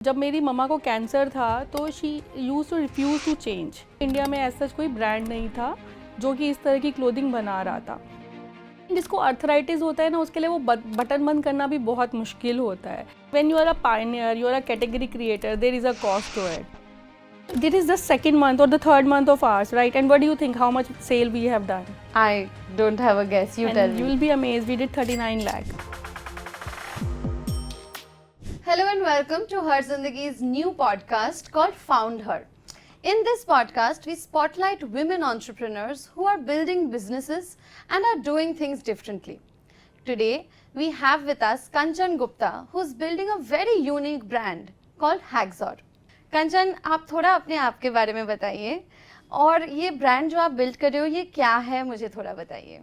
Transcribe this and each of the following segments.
जब मेरी मम्मा को कैंसर था तो she use to refuse to change. India में ऐसा कोई ब्रांड नहीं था जो कि इस तरह की क्लोथिंग बना रहा था। जिसको अर्थराइटिस होता है ना, उसके लिए वो बटन बंद करना भी बहुत मुश्किल होता है। When you are a pioneer, you are a category creator, there is a cost to it. This is the second month or the third month of ours, right? And what do you think how much sale we have done? I don't have a guess. You tell And you me. will be amazed. We did 39 lakh. Hello and welcome to Her Zindagi's new podcast called Found Her. In this podcast, we spotlight women entrepreneurs who are building businesses and are doing things differently. Today, we have with us Kanchan Gupta, who's building a very unique brand called Haxor. कंचन, आप थोड़ा अपने आप के बारे में बताइए और ये ब्रांड जो आप बिल्ड कर रहे हो ये क्या है, मुझे थोड़ा बताइए।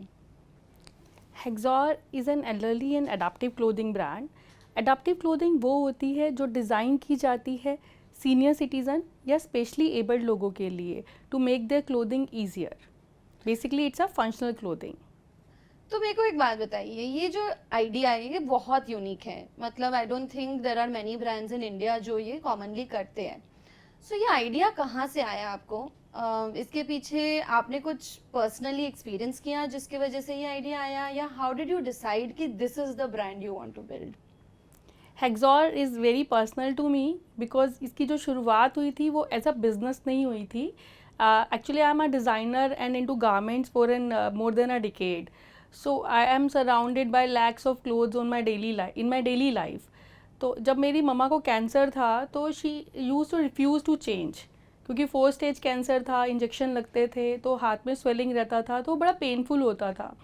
Haxor is an elderly and adaptive clothing brand. Adaptive clothing वो होती है जो डिज़ाइन की जाती है सीनियर सिटीज़न या स्पेशली एबल्ड लोगों के लिए to make their clothing easier. Basically it's a functional clothing. तो मेरे को एक बात बताइए, ये जो आइडिया है ये बहुत यूनिक है। मतलब I don't think there are many brands in India जो ये कॉमनली करते हैं। सो ये आइडिया कहाँ से आया आपको? इसके पीछे आपने कुछ पर्सनली एक्सपीरियंस किया जिसकी वजह से ये आइडिया आया, या हाउ डिड यू डिसाइड कि this is the brand you want to build? Haxor is very personal to me because इसकी जो शुरुआत हुई थी वो एज अ बिजनेस नहीं हुई थी. Actually I am a designer and into garments for an more than a decade. So I am surrounded by lakhs of clothes on my in my daily life. तो जब मेरी मम्मा को cancer था तो she use to refuse to change, क्योंकि 4 stage cancer था, injection लगते थे, तो हाथ में स्वेलिंग रहता था, तो बड़ा पेनफुल होता था.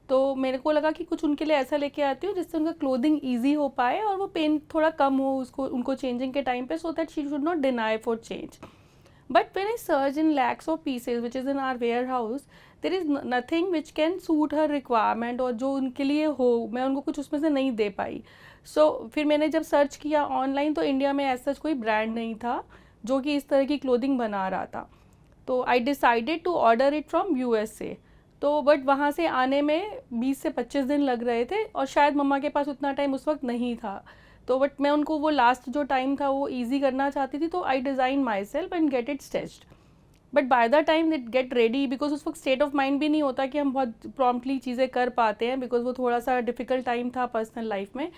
तो मेरे को लगा कि कुछ उनके लिए ऐसा लेके आती हूँ जिससे उनका क्लोथिंग ईजी हो पाए और वो पेन थोड़ा कम हो उसको उनको चेंजिंग के टाइम पे, so that she should not deny for change. But when I search in lakhs of pieces which is in our warehouse, there is nothing which can suit her requirement और जो उनके लिए हो, मैं उनको कुछ उसमें से नहीं दे पाई. फिर मैंने जब सर्च किया ऑनलाइन तो इंडिया में ऐसा कोई ब्रांड नहीं था जो कि इस तरह की क्लोथिंग बना रहा था. तो I decided to order it from USA. तो बट वहाँ से आने में 20 से 25 दिन लग रहे थे और शायद मम्मा के पास उतना टाइम उस वक्त नहीं था. तो बट मैं उनको वो लास्ट जो टाइम था वो ईजी करना चाहती थी, तो I design myself and get it stitched. But by the time it get ready, because उस वक्त स्टेट ऑफ माइंड भी नहीं होता कि हम बहुत प्रॉम्प्टली चीज़ें कर पाते हैं, बिकॉज वो थोड़ा सा डिफ़िकल्ट टाइम था पर्सनल लाइफ में.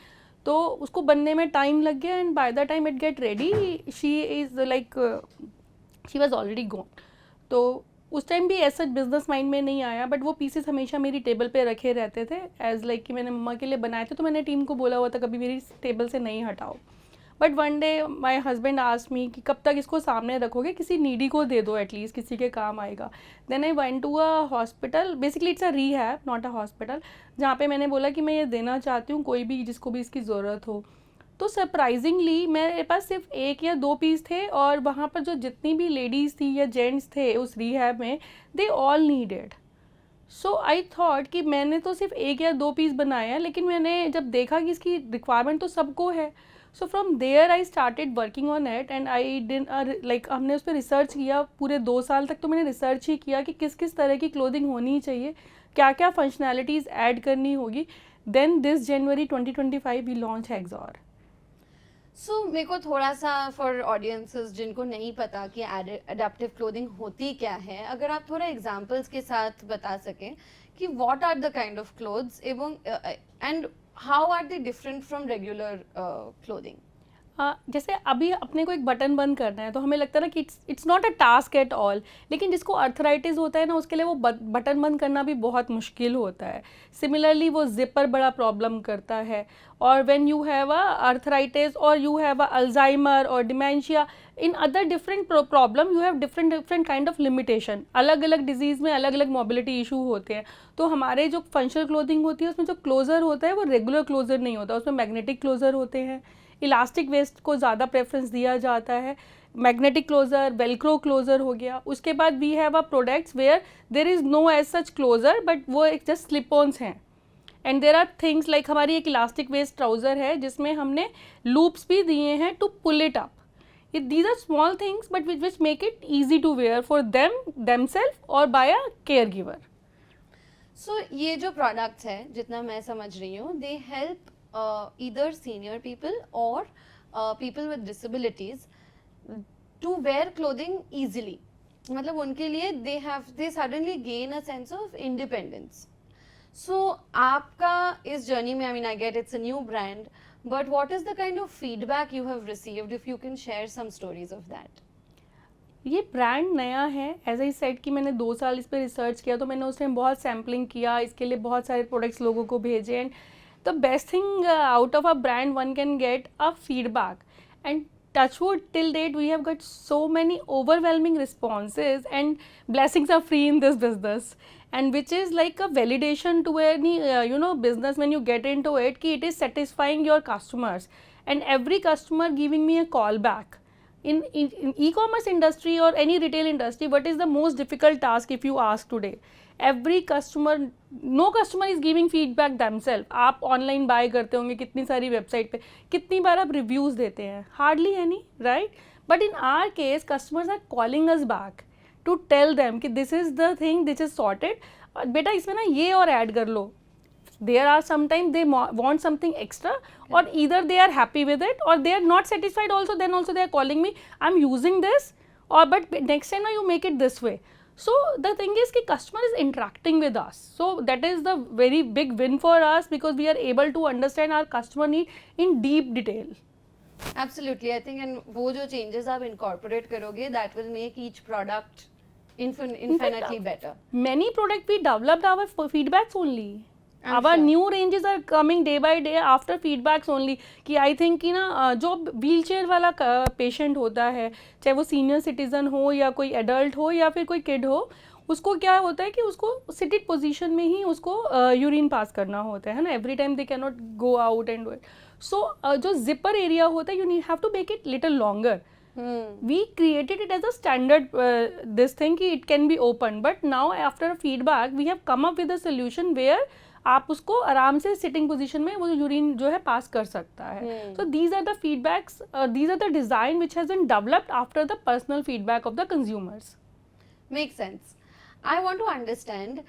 तो उसको बनने में टाइम लग गया and bye the time it get ready she is like she was already gone. तो उस टाइम भी ऐसा बिजनेस माइंड में नहीं आया, बट वो पीसेस हमेशा मेरी टेबल पे रखे रहते थे एज लाइक कि मैंने मम्मा के लिए बनाए थे, तो मैंने टीम को बोला हुआ था कभी मेरी टेबल से नहीं हटाओ. But one day my husband asked me कि कब तक इसको सामने रखोगे, किसी नीडी को दे दो एटलीस्ट, किसी के काम आएगा. Then I went to a hospital, basically it's a rehab not a hospital, जहाँ पे मैंने बोला कि मैं ये देना चाहती हूँ कोई भी जिसको भी इसकी ज़रूरत हो. तो सरप्राइजिंगली मेरे पास सिर्फ 1 या 2 पीस थे और वहाँ पर जो जितनी भी लेडीज़ थी या जेंट्स थे उस रिहैब में, they all needed. So I thought कि मैंने तो सिर्फ 1 या 2 पीस बनाया, लेकिन मैंने जब देखा कि इसकी रिक्वायरमेंट तो सबको है. So from there I started working on it and I did like हमने उस पर रिसर्च किया पूरे 2 साल तक. तो मैंने रिसर्च ही किया कि किस किस तरह की क्लोथिंग होनी चाहिए, क्या क्या फंक्शनैलिटीज़ ऐड करनी होगी. Then this January 2025 we launch Haxor. सो मेरे को थोड़ा सा फॉर ऑडियंसेस जिनको नहीं पता कि अडेप्टिव क्लोथिंग होती क्या है, अगर आप थोड़ा एग्जांपल्स के साथ बता सकें कि what are the kind of clothes and how are they different from regular clothing? जैसे अभी अपने को एक बटन बंद करना है तो हमें लगता है ना कि it's not a task at all, लेकिन जिसको अर्थराइटिस होता है ना उसके लिए वो बटन बंद करना भी बहुत मुश्किल होता है. सिमिलरली वो जिपर बड़ा प्रॉब्लम करता है. और when you have a arthritis और यू हैव अ अल्जाइमर और dementia, in other different problem you have different different kind of limitation. अलग अलग डिजीज़ में अलग अलग मोबिलिटी इशू होते हैं. तो हमारे जो फंक्शनल क्लोथिंग होती है उसमें जो क्लोजर होता है वो रेगुलर क्लोजर नहीं होता, उसमें मैग्नेटिक क्लोजर होते हैं. इलास्टिक वेस्ट को ज़्यादा प्रेफरेंस दिया जाता है. मैग्नेटिक क्लोजर, वेलक्रो क्लोजर हो गया. उसके बाद we have a products where there is no edge such closure, but वो एक जस्ट स्लिप-ऑन्स हैं. And there are things like हमारी एक इलास्टिक वेस्ट ट्राउज़र है जिसमें हमने लूप्स भी दिए हैं to pull it up. These are small things but which make it easy to wear for themselves और बाय अ केयर गिवर. सो ये जो प्रोडक्ट्स है जितना मैं समझ रही हूँ, they help either senior people or people with disabilities to wear clothing easily. मतलब उनके लिए they suddenly gain a sense of independence. So आपका इस journey में, I mean, I get it's a new brand, but what is the kind of feedback you have received? If you can share some stories of that. ये brand नया है, as I said कि मैंने 2 साल इस पर research किया, तो मैंने उस टाइम बहुत सैम्पलिंग किया, इसके लिए बहुत सारे प्रोडक्ट्स लोगों को भेजे, and the best thing out of a brand one can get a feedback, and touchwood till date we have got so many overwhelming responses, and blessings are free in this business, and which is like a validation to any business when you get into it, ki it is satisfying your customers, and every customer giving me a call back. In e-commerce industry or any retail industry, what is the most difficult task if you ask today? Every customer, no customer is giving feedback themselves. आप online bye करते होंगे कितनी सारी website पे, कितनी बार आप reviews देते हैं? Hardly any, right? But in our case customers are calling us back to tell them कि this is the thing, this is sorted, बेटा इसमें ना ये और ऐड कर लो. There are sometimes they want something extra, or either they are happy with it or they are not satisfied also, then also they are calling me, I'm using this, or but next time now you make it this way. So the thing is ki customer is interacting with us, so that is the very big win for us, because we are able to understand our customer need in deep detail. Absolutely, I think, and वो जो changes आप incorporate करोगे, that will make each product infinitely better. Many product we developed our feedbacks only. I'm Our sure. new ranges are coming day by day after feedbacks only. कि I think कि ना जो wheel chair वाला patient होता है, चाहे वो senior citizen हो या कोई एडल्ट हो या फिर कोई किड हो, उसको क्या होता है कि उसको सिटेड पोजीशन में ही उसको यूरिन पास करना होता है ना, every time they can not go out and do it. So जो जिपर एरिया होता है, you have to make it little longer. We created it as a standard this thing कि it can be open, but now after feedback we have come up with a solution where आप उसको आराम से sitting position में वो urine जो है पास कर सकता है. So these are the feedbacks, these are the design which has been developed after the personal feedback of the consumers. Makes sense. I want to understand,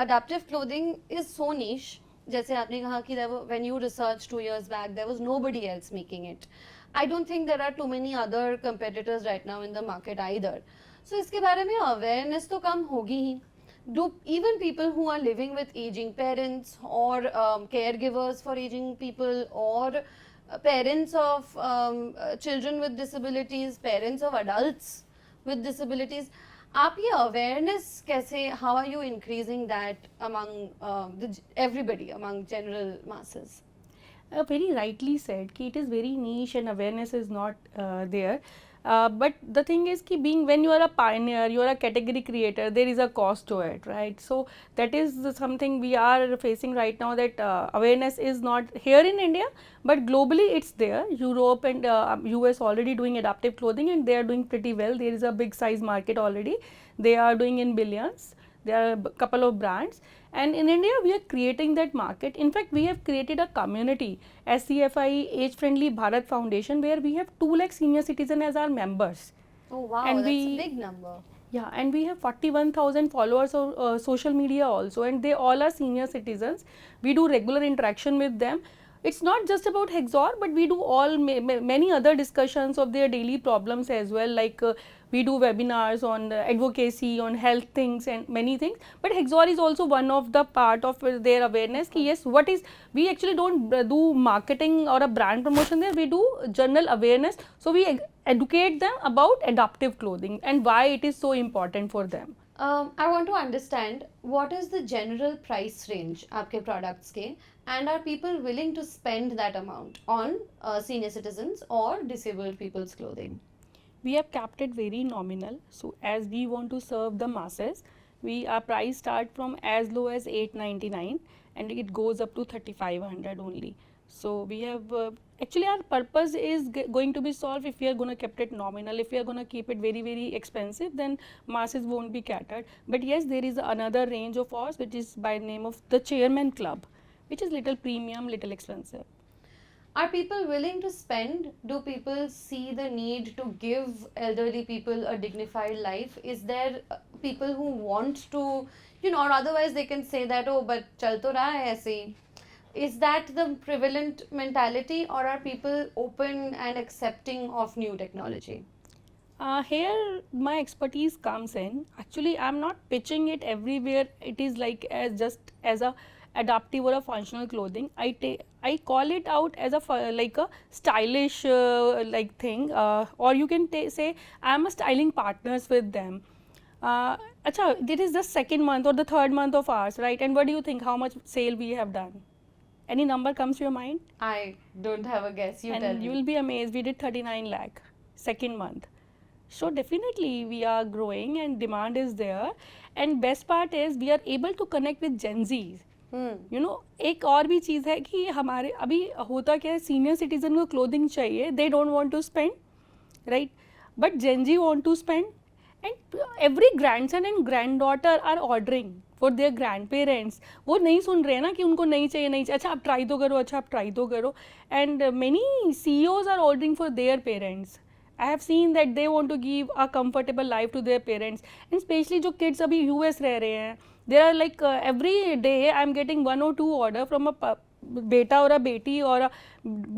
adaptive clothing is so niche. जैसे आपने कहा कि when you researched 2 years back, there was nobody else making it. I don't think there are too many other competitors right now in the market either. So इसके बारे में awareness तो कम होगी ही. Do even people who are living with aging parents or caregivers for aging people, or parents of children with disabilities, parents of adults with disabilities, आप ये awareness कैसे, how are you increasing that among everybody, among general masses? Very rightly said कि it is very niche and awareness is not there. But the thing is कि being, when you are a pioneer, you are a category creator, there is a cost to it, right? So that is something we are facing right now, that awareness is not here in India, but globally it's there. Europe and US already doing adaptive clothing, and they are doing pretty well. There is a big size market already. They are doing in billions. There are a couple of brands, and in India we are creating that market. In fact, we have created a community, SCFI Age Friendly Bharat Foundation, where we have 2 lakh senior citizens as our members. Oh wow, And that's we- a big number. Yeah, and we have 41,000 followers on social media also, and they all are senior citizens. We do regular interaction with them. It's not just about Hexor, but we do all many other discussions of their daily problems as well, like we do webinars on advocacy, on health things and many things. But Hexor is also one of the part of their awareness. Ki yes, what is, we actually don't do marketing or a brand promotion there, we do general awareness. So we educate them about adaptive clothing and why it is so important for them. I want to understand, what is the general price range आपके products के, and are people willing to spend that amount on senior citizens or disabled people's clothing? We have kept it very nominal. So as we want to serve the masses, our price start from as low as 899 and it goes up to 3500 only. So we have actually our purpose is going to be solved if we are going to keep it nominal. If we are going to keep it very, very expensive, then masses won't be catered. But yes, there is another range of ours which is by name of the Chairman Club, which is little premium, little expensive. Are people willing to spend? Do people see the need to give elderly people a dignified life? Is there people who want to, or otherwise they can say that, oh, but chal to raha hai aise hi. Is that the prevalent mentality, or are people open and accepting of new technology? Here my expertise comes in. Actually, I'm not pitching it everywhere. It is like as just as a adaptive or a functional clothing. I call it out as like a stylish like thing, or you can say I'm a styling partners with them. Acha, this is the second month or the third month of ours, right? And what do you think? How much sale we have done? Any number comes to your mind? I don't have a guess. You tell And me. you will be amazed. We did 39 lakh second month. So definitely we are growing and demand is there. And best part is we are able to connect with Gen Zs. You know एक और भी चीज़ है कि हमारे अभी होता क्या है, सीनियर सिटीजन को क्लोथिंग चाहिए, they don't want to spend, right, but Gen Z want to spend, and every grandson and granddaughter are ordering for their grandparents. वो नहीं सुन रहे हैं ना कि उनको नहीं चाहिए, नहीं चाहिए, अच्छा आप ट्राई तो करो, अच्छा आप ट्राई तो करो. And many CEOs are ordering for their parents. I have seen that they want to give a comfortable life to their parents, and especially जो kids अभी US रह रहे हैं, there are like every day I am getting 1 or 2 order from a बेटा or a बेटी or a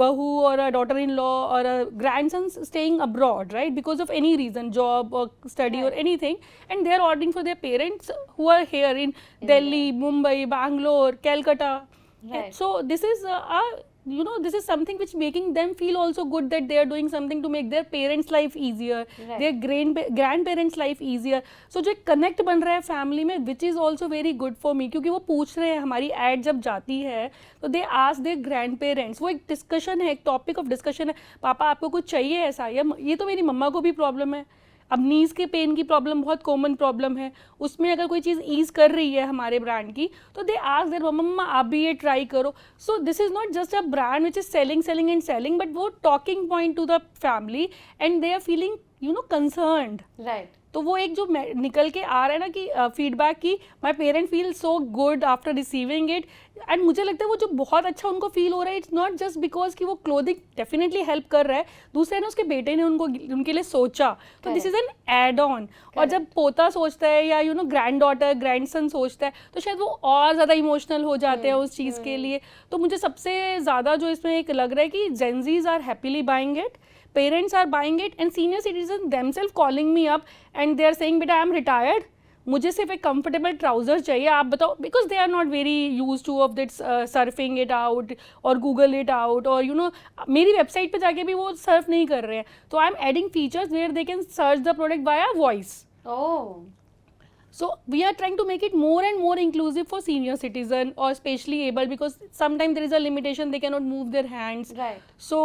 बहू or a daughter-in-law or a grandson staying abroad, right, because of any reason, job or study or anything, and they are ordering for their parents who are here in Delhi, Mumbai, Bangalore, Calcutta. Right. So this is you know, this is something which making them feel also good that they are doing something to make their parents life easier, Right. their grandparents life easier. So जो connect बन रहा है family में, which is also very good for me, क्योंकि वो पूछ रहे हैं, हमारी ad जब जाती है तो they ask their grandparents, वो एक discussion है, एक topic of discussion है, पापा आपको कुछ चाहिए ऐसा, या ये तो मेरी मम्मा को भी प्रॉब्लम है. अब नीज़ के पेन की प्रॉब्लम बहुत कॉमन प्रॉब्लम है, उसमें अगर कोई चीज़ ईज कर रही है हमारे ब्रांड की, तो दे आस्क देयर मम्मा आप भी ये ट्राई करो. So this is not just a brand which is selling and selling, but वो talking point to the family and they are feeling you know concerned. Right. तो वो एक जो निकल के आ रहा है ना कि फीडबैक की my parent feel so good after receiving it, and मुझे लगता है वो जो बहुत अच्छा उनको फील हो रहा है, इट्स नॉट जस्ट बिकॉज कि वो क्लोथिंग डेफिनेटली हेल्प कर रहा है, दूसरे ने उसके बेटे ने उनके लिए सोचा, तो this is an add on. और जब पोता सोचता है या you know granddaughter grandson सोचता है, तो शायद वो और ज़्यादा इमोशनल हो जाते हैं उस चीज़ के लिए. तो मुझे सबसे ज़्यादा जो इसमें एक लग रहा है कि Gen Zs are happily buying it, parents are buying it, and senior citizens themselves calling me up and they are saying बेटा I am retired, मुझे सिर्फ एक कंफर्टेबल ट्राउजर चाहिए, आप बताओ, because they are not very use to of this surfing it out और Google it out, और you know मेरी वेबसाइट पे जाके भी वो सर्फ नहीं कर रहे हैं. तो I am adding features where they can search the product via voice. Oh. So we are trying to make it more and more inclusive for senior citizen or specially able, because sometimes there is a limitation, they cannot move their hands. Right. So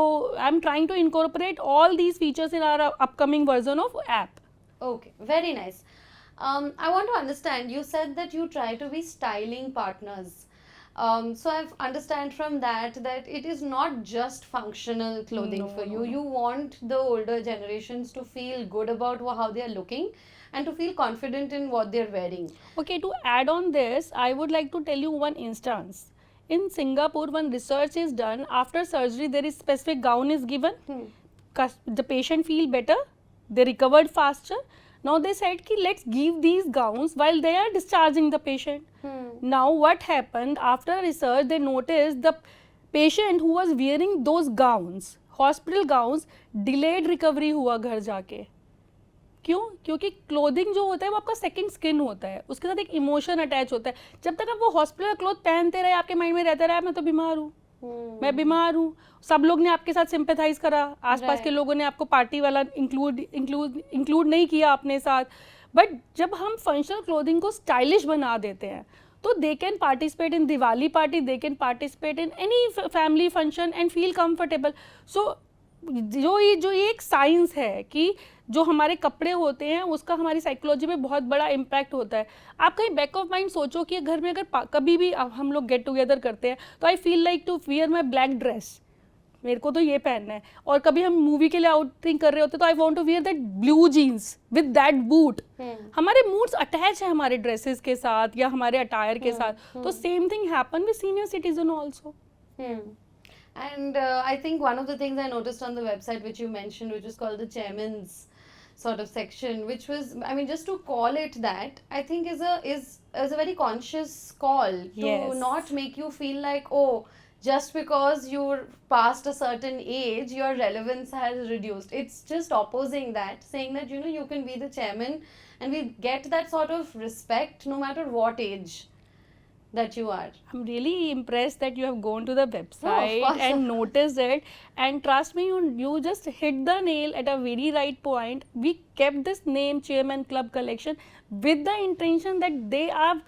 I'm trying to incorporate all these features in our upcoming version of app. Okay, very nice. I want to understand, you said that you try to be styling partners. So I understand from that it is not just functional clothing for you. You want the older generations to feel good about how they are looking and to feel confident in what they are wearing. Okay, to add on this, I would like to tell you one instance. In Singapore, when research is done, after surgery there is specific gown is given. The patient feel better, they recovered faster. Now they said ki let's give these gowns while they are discharging the patient. Now what happened, after research they noticed the patient who was wearing those gowns, hospital gowns, delayed recovery हुआ घर जाके. क्यों? क्योंकि clothing जो होता है वो आपका सेकंड स्किन होता है, उसके साथ एक इमोशन अटैच होता है. जब तक आप वो हॉस्पिटल क्लोथ पहनते रहे, आपके माइंड में रहता रहा मैं तो बीमार हूँ, मैं बीमार हूँ, सब लोग ने आपके साथ सिंपैथाइज करा, आसपास के लोगों ने आपको पार्टी वाला इंक्लूड नहीं किया अपने साथ. बट जब हम फंक्शनल क्लोथिंग को स्टाइलिश बना देते हैं, तो they can participate in Diwali party, they can participate in any family function and feel comfortable. So जो ये एक साइंस है कि जो हमारे कपड़े होते हैं उसका हमारी साइकोलॉजी में बहुत बड़ा इम्पैक्ट होता है. आप कहीं बैक ऑफ माइंड सोचो कि घर में अगर कभी भी हम लोग गेट टुगेदर करते हैं, तो I feel like to wear my black dress, मेरे को तो ये पहनना है, और कभी हम मूवी के लिए आउटिंग कर रहे होते तो I want to wear that blue jeans with that boot. हमारे मूड्स अटैच है हमारे ड्रेसेस के साथ या हमारे अटायर के साथ. तो same thing happen with senior citizen also. And I think one of the things I noticed on the website which you mentioned, which is called the chairman's sort of section, which was, I mean, just to call it that, I think is a very conscious call to Yes. not make you feel like, oh, just because you're past a certain age, your relevance has reduced. It's just opposing that, saying that, you know, you can be the chairman and we get that sort of respect no matter what age that you are. I'm really impressed that you have gone to the website course. and noticed it. And trust me, you just hit the nail at a very right point. We kept this name Chairman Club Collection with the intention that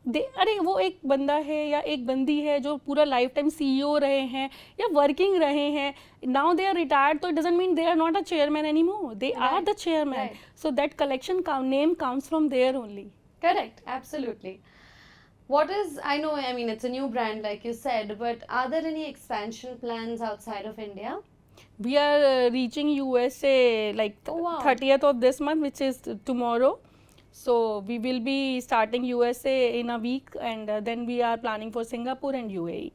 अरे वो एक बंदा है या एक बंदी है जो पूरा लाइफ टाइम सीईओ रहे हैं या वर्किंग रहे हैं, नाउ दे आर रिटायर्ड, तो it doesn't mean they are not a chairman any more, they are the chairman. So that collection name comes from there only. Correct, absolutely. What is, I know, I mean, it's a new brand like you said, but are there any expansion plans outside of India? We are reaching USA like Oh, wow. 30th of this month, which is tomorrow. So we will be starting USA in a week, and then we are planning for Singapore and UAE.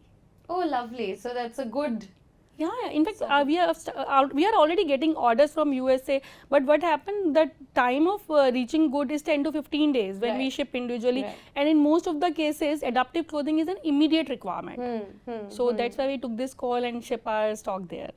Oh, lovely. So that's a good. Yeah, in fact, we are already getting orders from USA. But what happened? The time of reaching good is 10 to 15 days when we Right. ship individually, Right. and in most of the cases, adaptive clothing is an immediate requirement. So that's why we took this call and ship our stock there.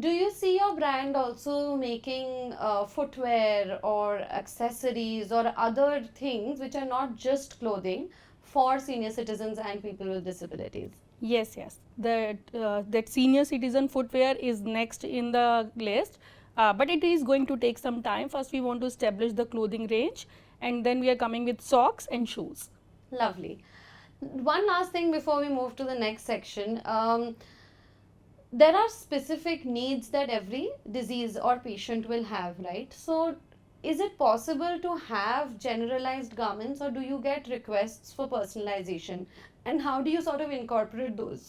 Do you see your brand also making footwear or accessories or other things which are not just clothing for senior citizens and people with disabilities? Yes, yes. That senior citizen footwear is next in the list, but it is going to take some time. First, we want to establish the clothing range, and then we are coming with socks and shoes. Lovely. One last thing before we move to the next section. There are specific needs that every disease or patient will have, right? So, is it possible to have generalized garments, or do you get requests for personalization? And how do you sort of incorporate those?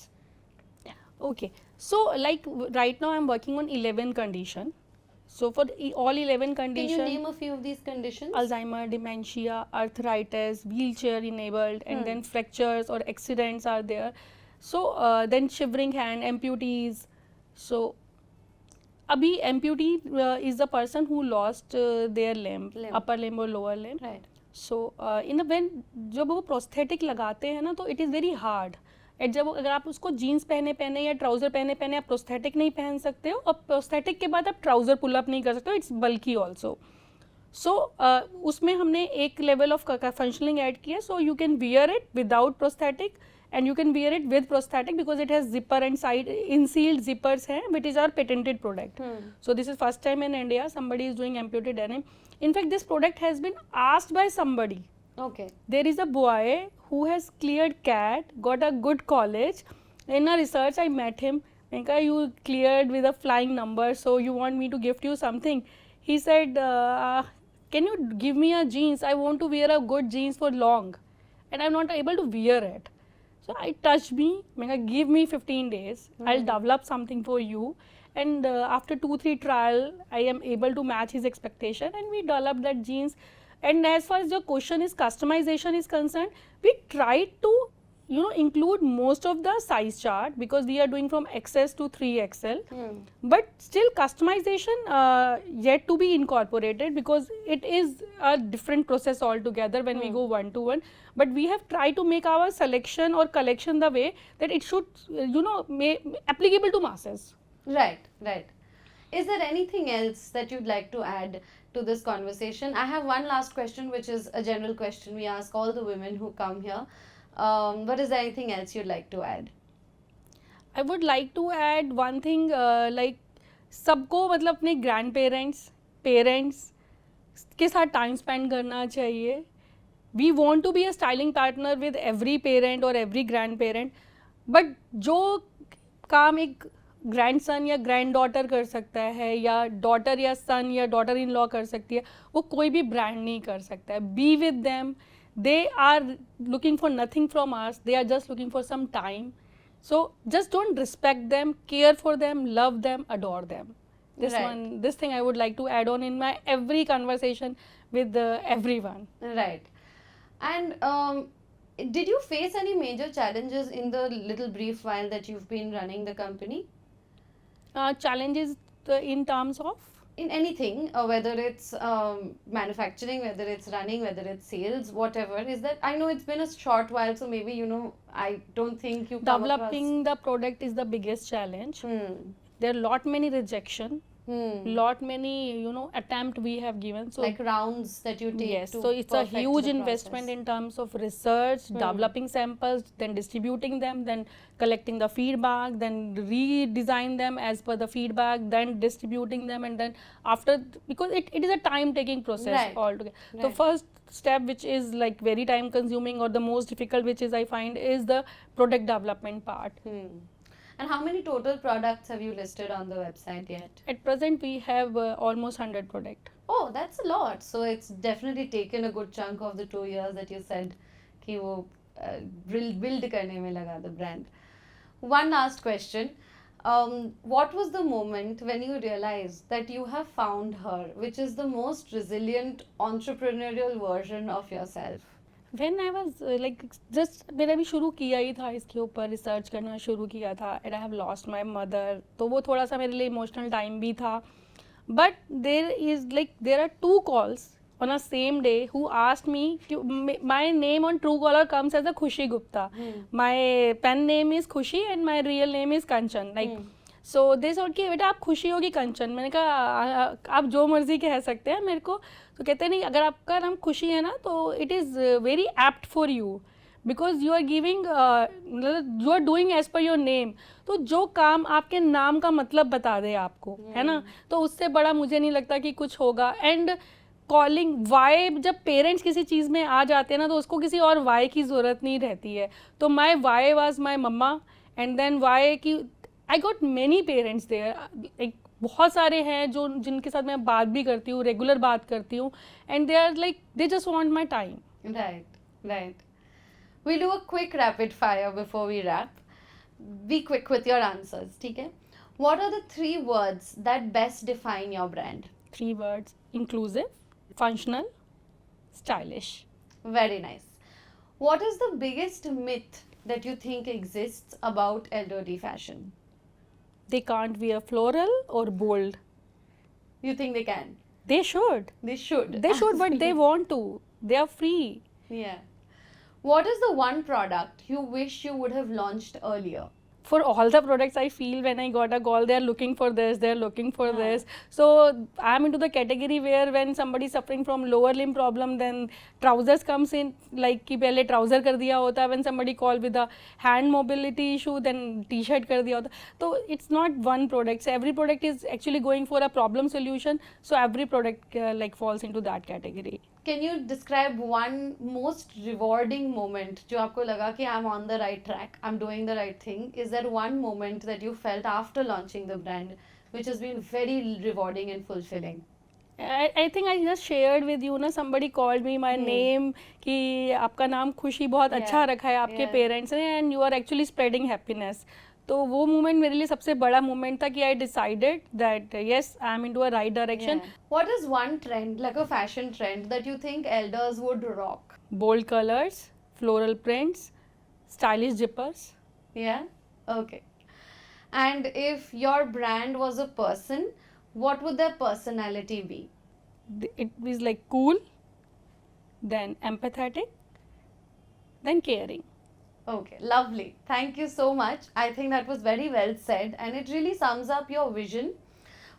Okay. So, like right now, I'm working on 11 condition. So, for all 11 Can condition, you name a few of these conditions? Alzheimer, dementia, arthritis, wheelchair enabled, and then fractures or accidents are there. So then shivering hand, amputees. So abhi amputee is the person who lost their limb, upper limb or lower limb. Right. So when जब वो prosthetic लगाते हैं ना, तो it is very hard. एट जब अगर आप उसको जीन्स पहने या ट्राउज़र पहने आप प्रोस्थेटिक नहीं पहन सकते हो, और प्रोस्थेटिक के बाद आप ट्राउज़र पुल अप नहीं कर सकते हो, इट्स बल्की ऑल्सो. सो उसमें हमने एक लेवल ऑफ फंक्शनिंग ऐड किया. So you can wear it without prosthetic and you can wear it with prosthetic because it has zipper and side insealed zippers hai, which is our patented product. So this is first time in India somebody is doing amputated denim. In fact, this product has been asked by somebody. Okay. There is a boy who has cleared CAT, got a good college. In a research I met him. Menka, you cleared with a flying number, so you want me to gift you something? He said, can you give me a jeans? I want to wear a good jeans for long and I'm not able to wear it. So I touched me, give me 15 days, I'll develop something for you. And after 2-3 trial, I am able to match his expectation and we developed that jeans. And as far as your question is customization is concerned, we tried to include most of the size chart because we are doing from XS to 3XL. But still customization yet to be incorporated because it is a different process altogether when we go one-to-one. But we have tried to make our selection or collection the way that it should, applicable to masses. Right, right. Is there anything else that you'd like to add to this conversation? I have one last question, which is a general question we ask all the women who come here. But is there anything else you'd like to add? I would like to add one thing, like सबको मतलब अपने grand parents के साथ time spend करना चाहिए. We want to be a styling partner with every parent और every grandparent, but जो काम एक ग्रैंड सन या ग्रैंड डॉटर कर सकता है या डॉटर या सन या डॉटर इन लॉ कर सकती है, वो कोई भी ब्रांड नहीं कर सकता है. Be with them, they are looking for nothing from us, they are just looking for some time. So just don't respect them, care for them, love them, adore them. This thing I would like to add on in my every conversation with everyone. Right. And did you face any major challenges in the little brief while that you've been running the company? Challenges in terms of? in anything, whether it's manufacturing, whether it's running, whether it's sales, whatever, is that I know it's been a short while, so maybe, you know, I don't think you come Developing the product is the biggest challenge. across. There are lot many rejection, lot many attempt we have given. So Like rounds that you take yes, to so it's a perfect huge the investment process. in terms of research, developing samples, then distributing them, then collecting the feedback, then redesign them as per the feedback, then distributing them, and then after, because it is a time taking process Right. altogether. The Right. first step, which is like very time consuming, or the most difficult, which is I find, is the product development part. And how many total products have you listed on the website yet? At present we have almost 100 product. Oh, that's a lot. So it's definitely taken a good chunk of the 2 years that you said कि वो build करने में लगा the brand. One last question. What was the moment when you realized that you have found her, which is the most resilient entrepreneurial version of yourself? When I was like just मैंने अभी शुरू किया ही था इसके ऊपर, research करना शुरू किया था, and I have lost my mother, तो वो थोड़ा सा मेरे लिए इमोशनल टाइम भी था. But there are 2 calls on a same day who asked me, my name on Truecaller comes as a Khushi Gupta. My pen name is Khushi and my real name is Kanchan. Like so they thought कि बेटा आप खुशी होगी कंचन. मैंने कहा आप जो मर्जी कह सकते हैं मेरे को. तो कहते नहीं, अगर आपका नाम खुशी है ना तो it is very apt for you, because you are giving, you are doing as per your name. तो जो काम आपके नाम का मतलब बता दे आपको, है ना, तो उससे बड़ा मुझे नहीं लगता कि कुछ होगा. एंड कॉलिंग वाई, जब पेरेंट्स किसी चीज़ में आ जाते हैं ना तो उसको किसी और वाई की ज़रूरत नहीं रहती है. तो my why was my mamma, and then why की I got many parents there. एक बहुत सारे हैं जो जिनके साथ मैं बात भी करती हूँ, रेगुलर बात करती हूँ, and they are like they just want my time. Right. We'll do a quick rapid fire before we wrap. Be quick with your answers, ठीक है? What are the 3 words that best define your brand? 3 words: inclusive, functional, stylish. Very nice. What is the biggest myth that you think exists about elderly fashion? They can't wear floral or bold. You think they can? They should. They should. They should, but they want to. They are free. Yeah. What is the one product you wish you would have launched earlier? For all the products, I feel when I got a call, they are looking for this, they are looking for this. So I'm into the category where when somebody is suffering from lower limb problem, then trousers comes in, like कि पहले trouser कर दिया होता. When somebody call with a hand mobility issue, then t-shirt कर दिया होता. So it's not one product. So every product is actually going for a problem solution. So every product like falls into that category. Can you describe one most rewarding moment जो आपको लगा कि I'm on the right track, I'm doing the right thing? Is there one moment that you felt after launching the brand which has been very rewarding and fulfilling? I think I just shared with you ना, somebody called me my name कि आपका नाम खुशी बहुत अच्छा रखा है आपके पेरेंट्स ने, and you are actually spreading happiness. तो वो मोमेंट मेरे लिए सबसे बड़ा मोमेंट था कि I decided that yes I am into a right direction. What is one trend, like a fashion trend, that you think elders would rock? Bold colours, floral prints, stylish zippers. Yeah, okay. And if your brand was a person, what would their personality be? It is like cool, then empathetic, then caring. Okay, lovely. Thank you so much. I think that was very well said, and it really sums up your vision,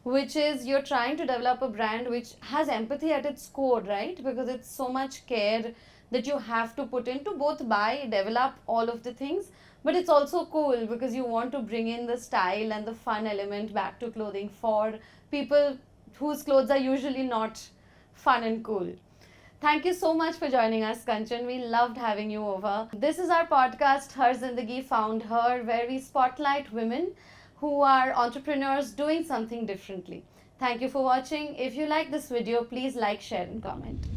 which is you're trying to develop a brand which has empathy at its core, right? Because it's so much care that you have to put in to both buy, develop all of the things, but it's also cool because you want to bring in the style and the fun element back to clothing for people whose clothes are usually not fun and cool. Thank you so much for joining us, Kanchan. We loved having you over. This is our podcast, Har Zindagi Found Her, where we spotlight women who are entrepreneurs doing something differently. Thank you for watching. If you like this video, please like, share and comment.